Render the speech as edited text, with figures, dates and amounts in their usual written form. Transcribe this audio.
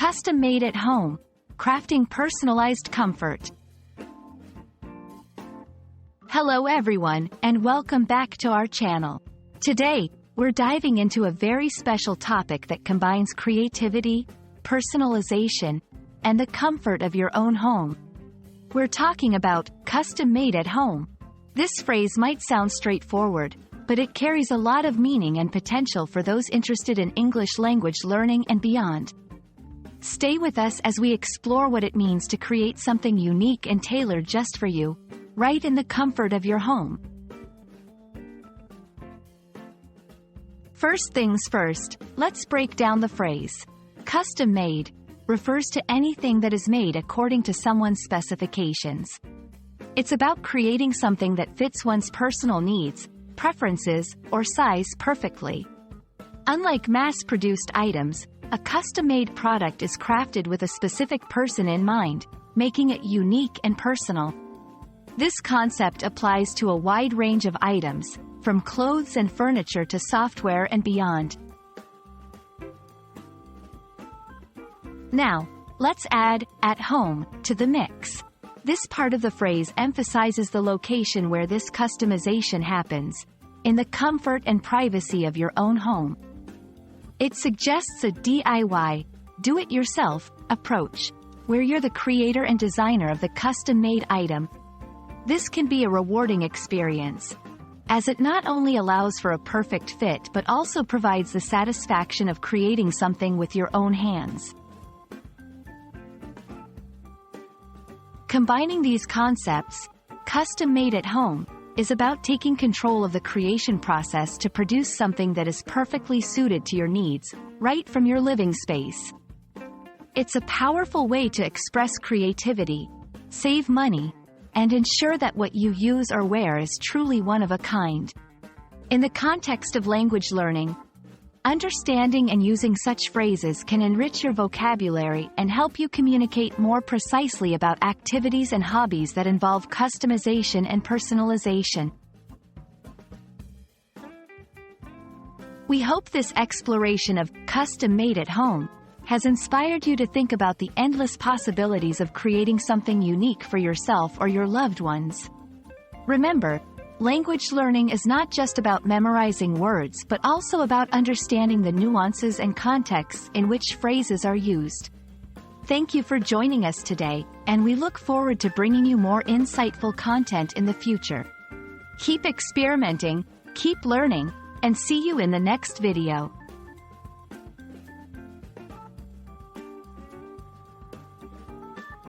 Custom-made at home, crafting personalized comfort. Hello everyone, and welcome back to our channel. Today, we're diving into a very special topic that combines creativity, personalization, and the comfort of your own home. We're talking about custom-made at home. This phrase might sound straightforward, but it carries a lot of meaning and potential for those interested in English language learning and beyond. Stay with us as we explore what it means to create something unique and tailored just for you, right in the comfort of your home. First things first, let's break down the phrase. Custom-made refers to anything that is made according to someone's specifications. It's about creating something that fits one's personal needs, preferences, or size perfectly. Unlike mass-produced items, a custom-made product is crafted with a specific person in mind, making it unique and personal. This concept applies to a wide range of items, from clothes and furniture to software and beyond. Now, let's add "at home" to the mix. This part of the phrase emphasizes the location where this customization happens, in the comfort and privacy of your own home. It suggests a DIY, do-it-yourself, approach, where you're the creator and designer of the custom-made item. This can be a rewarding experience, as it not only allows for a perfect fit but also provides the satisfaction of creating something with your own hands. Combining these concepts, custom-made at home is about taking control of the creation process to produce something that is perfectly suited to your needs, right from your living space. It's a powerful way to express creativity, save money, and ensure that what you use or wear is truly one of a kind. In the context of language learning, understanding and using such phrases can enrich your vocabulary and help you communicate more precisely about activities and hobbies that involve customization and personalization. We hope this exploration of custom-made at home has inspired you to think about the endless possibilities of creating something unique for yourself or your loved ones. Remember, language learning is not just about memorizing words but also about understanding the nuances and contexts in which phrases are used. Thank you for joining us today, and we look forward to bringing you more insightful content in the future. Keep experimenting, keep learning, and see you in the next video.